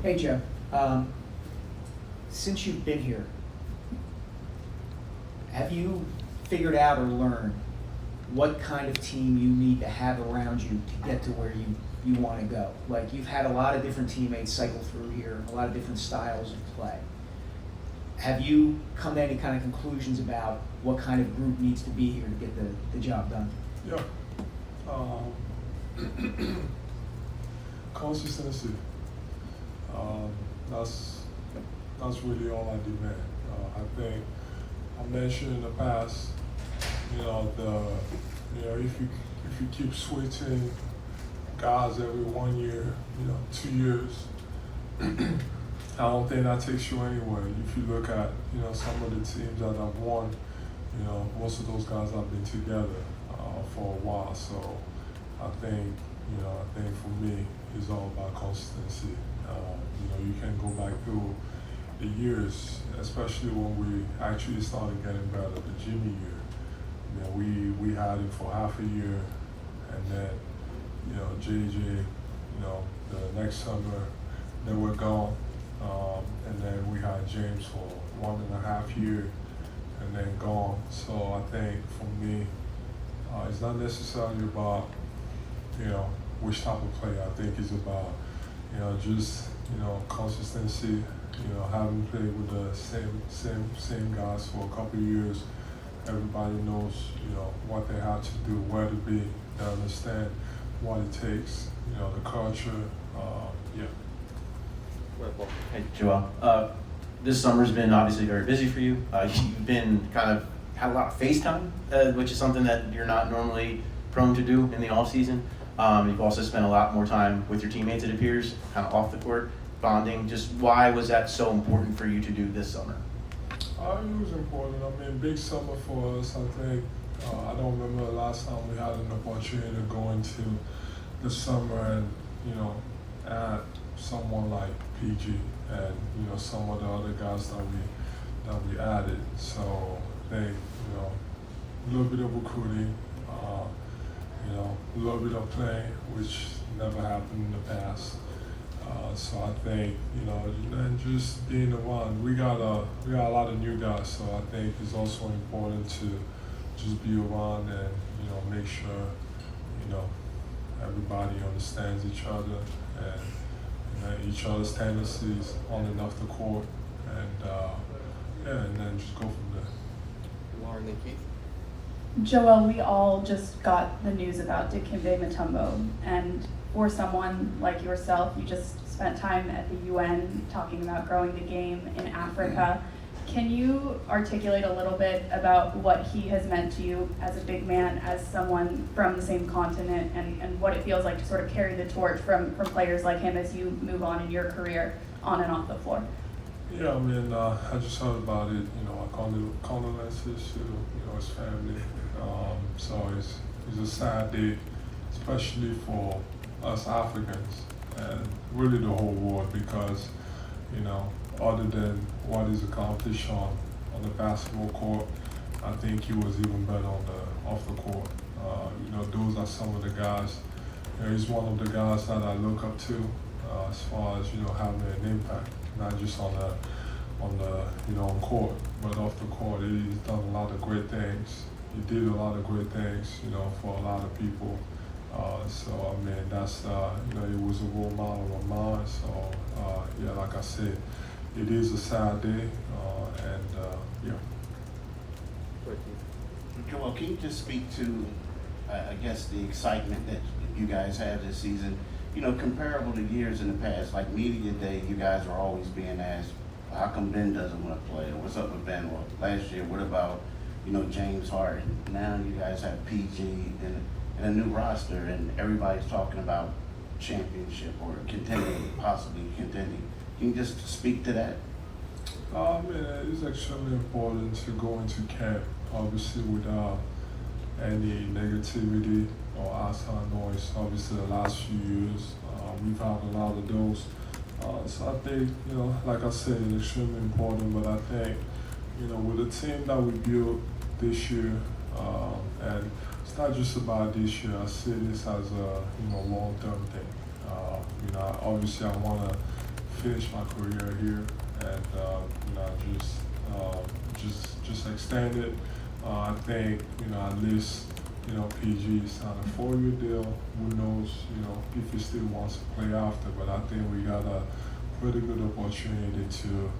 Hey, Joe. Since you've been here, have you figured out or learned what kind of team you need to have around you to get to where you want to go? Like, you've had a lot of different teammates cycle through here, a lot of different styles of play. Have you come to any kind of conclusions about what kind of group needs to be here to get the job done? Yeah. Consistency. That's really all I demand. I think I mentioned in the past, if you keep switching guys every 1 year, 2 years, I don't think that takes you anywhere. If you look at, some of the teams that have won, most of those guys have been together for a while. So I think for me, it's all about consistency. You can go back through the years, especially when we actually started getting better. The Jimmy year, we had it for half a year, and then, JJ, the next summer, they were gone, and then we had James for 1.5 years, and then gone. So I think for me, it's not necessarily about, which type of player. I think it's about, just, consistency, having played with the same guys for a couple of years. Everybody knows, what they have to do, where to be. They understand what it takes, the culture, yeah. Hey, Joel. This summer's been obviously very busy for you. You've been had a lot of FaceTime, which is something that you're not normally prone to do in the off season. You've also spent a lot more time with your teammates, it appears, kind of off the court, bonding. Just why was that so important for you to do this summer? It was important. I mean, big summer for us. I think I don't remember the last time we had an opportunity to go into the summer and add someone like PG and some of the other guys that we added. So they a little bit of recruiting, a little bit of playing, which never happened in the past. So I think, and just being around, we got a lot of new guys, so I think it's also important to just be around and, make sure, everybody understands each other and each other's tendencies on and off the court, and then just go from there. Lauren and Keith. Joel, we all just got the news about Dikembe Mutombo, and for someone like yourself, you just spent time at the UN talking about growing the game in Africa. Can you articulate a little bit about what he has meant to you as a big man, as someone from the same continent, and what it feels like to sort of carry the torch from players like him as you move on in your career on and off the floor? Yeah, I mean, I just heard about it, our condolences to, his family. So it's a sad day, especially for us Africans and really the whole world, because, other than what he's accomplished on the basketball court, I think he was even better off the court. Those are some of the guys. He's one of the guys that I look up to as far as having an impact, not just on court, but off the court. He's done a lot of great things. He did a lot of great things, for a lot of people. So I mean, that's it was a role model of mine. So yeah, like I said, it is a sad day, and yeah. Joel, can you just speak to, I guess, the excitement that you guys have this season? Comparable to years in the past, like media day, you guys are always being asked, how come Ben doesn't want to play? Or what's up with Ben? Well, last year, what about, James Harden? Now you guys have PG and a new roster, and everybody's talking about championship or contending, possibly contending. Can you just speak to that? It's extremely important to go into camp, obviously, without any negativity or outside noise. Obviously, the last few years, we've had a lot of those. So I think, like I said, it's extremely important, but I think, with the team that we built this year, and it's not just about this year, I see this as a, long-term thing. Obviously I want to finish my career here, and you know, just extend it. I think at least PG signed a 4-year deal. Who knows if he still wants to play after? But I think we got a pretty good opportunity to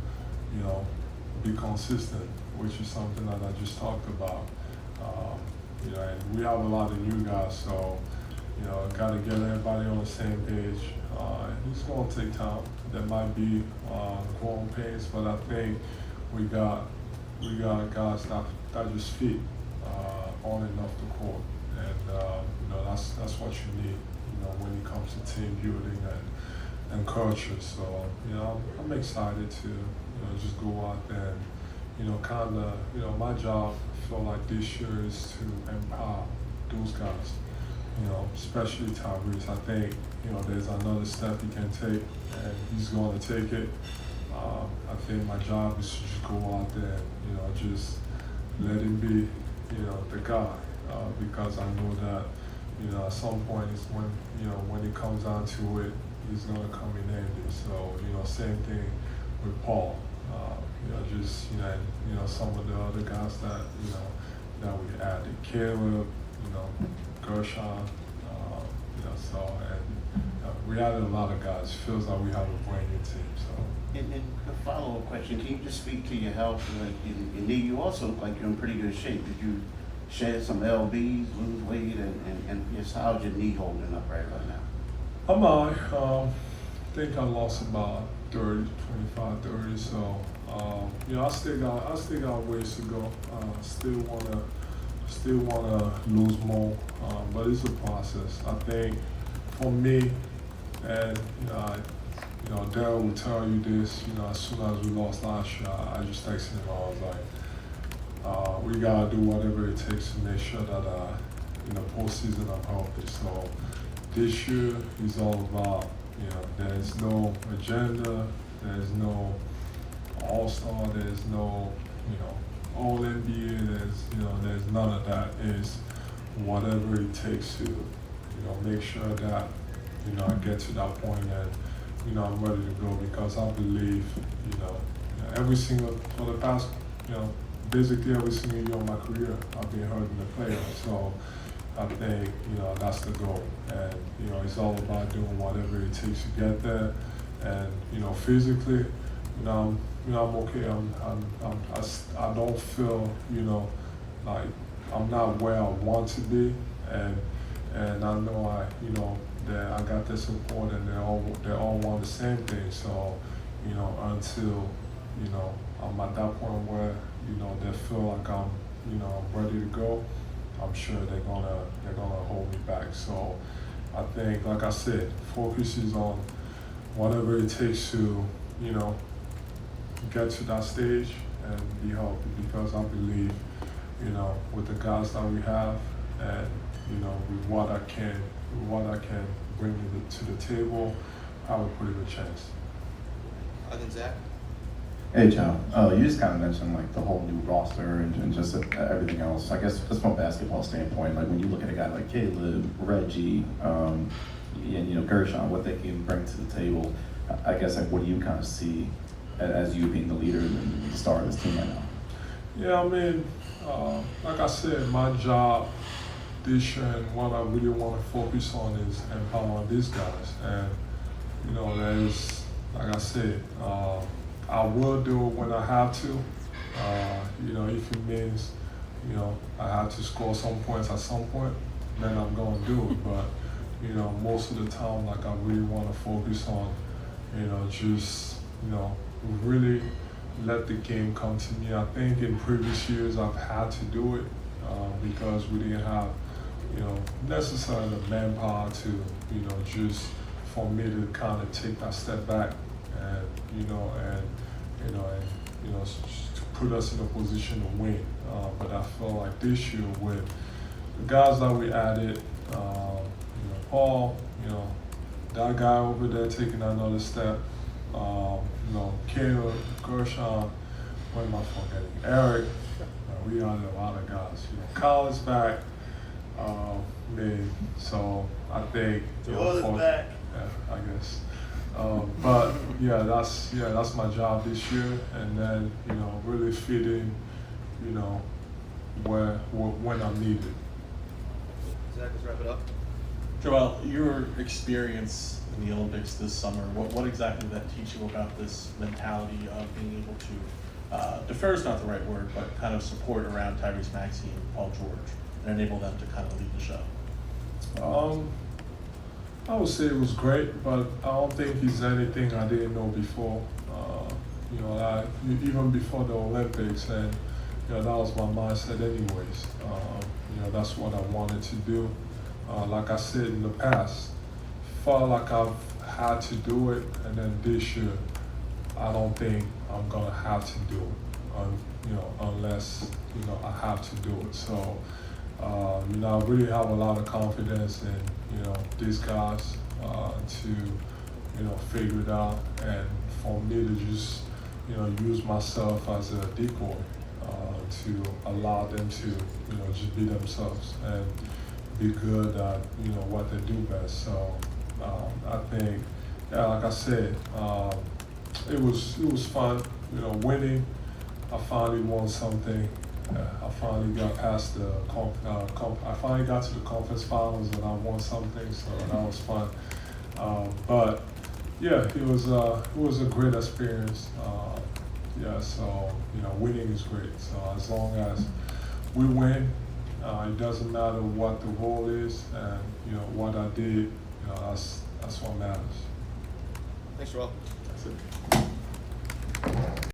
be consistent, which is something that I just talked about. And we have a lot of new guys, so got to get everybody on the same page. It's going to take time. There might be growing pains, but I think we got guys that just fit on and off the court, and that's what you need when it comes to team building and culture. So I'm excited to just go out there and kind of my job, I feel like this year is to empower those guys. Especially Tyrese. I think there's another step he can take, and he's going to take it. I think my job is to just go out there and just let him be the guy, because I know that at some point it's when it comes down to it, he's going to come in handy. So same thing with Paul. Some of the other guys that we added, Caleb, Gershon, we added a lot of guys. Feels like we have a brand new team. So. And a follow-up question, can you just speak to your health? In knee, you also look like you're in pretty good shape. Did you shed some lbs, lose weight, and just how's your knee holding up right now? I'm all right. I think I lost about 30, 25, 30. So I still got ways to go. Still wanna lose more, but it's a process. I think for me, and Daryl will tell you this. As soon as we lost last year, I just texted him. I was like, we gotta do whatever it takes to make sure that postseason I'm healthy. So this year is all about there's no agenda, there's no all-star, there's no all NBA, there's none of that. Is whatever it takes to make sure that I get to that point and I'm ready to go, because I believe for the past basically every single year of my career I've been hurt in the playoffs. So I think that's the goal, and it's all about doing whatever it takes to get there. And physically, I'm okay. I don't feel like I'm not where I want to be, and I know that I got the support, and they all want the same thing. So until I'm at that point where they feel like I'm ready to go, I'm sure they're gonna hold me back. So I think, like I said, focus is on whatever it takes to get to that stage and be healthy, because I believe with the guys that we have, and with what I can bring to the table, I have a pretty good chance. Zach? Hey, John. You just kind of mentioned like the whole new roster and just everything else. I guess just from a basketball standpoint, like when you look at a guy like Caleb, Reggie, and Gershon, what they can bring to the table, I guess like what do you kind of see as you being the leader and the star of this team right now? Yeah, I mean, like I said, my job this year and what I really want to focus on is empowering these guys. And there's, like I said, I will do it when I have to. If it means, I have to score some points at some point, then I'm going to do it. But, most of the time, like I really want to focus on, just, really let the game come to me. I think in previous years I've had to do it because we didn't have, necessarily the manpower to, just for me to kind of take that step back and, to put us in a position to win. But I feel like this year with the guys that we added, Paul, that guy over there taking another step, Caleb, Gershon, what am I forgetting? Eric, we added a lot of guys. Kyle is back, so I think back. Yeah, I guess. But that's my job this year, and then really fit in, when I'm needed. Zach, let's wrap it up. Joel, your experience in the Olympics this summer, what exactly did that teach you about this mentality of being able to, defer is not the right word, but kind of support around Tyrese Maxey and Paul George and enable them to kind of lead the show? I would say it was great, but I don't think it's anything I didn't know before. Even before the Olympics, and that was my mindset anyways. That's what I wanted to do. Like I said in the past, felt like I've had to do it, and then this year, I don't think I'm gonna have to do it, unless I have to do it. So, I really have a lot of confidence in these guys to figure it out, and for me to just use myself as a decoy to allow them to just be themselves and be good at what they do best. So I think, like I said, it was fun. Winning. I finally won something. I finally got past the I finally got to the conference finals and I won something, so that was fun. But yeah, it was a great experience. So winning is great. So as long as we win, it doesn't matter what the role is, and what I did. That's what matters. Thanks, Joel. That's it.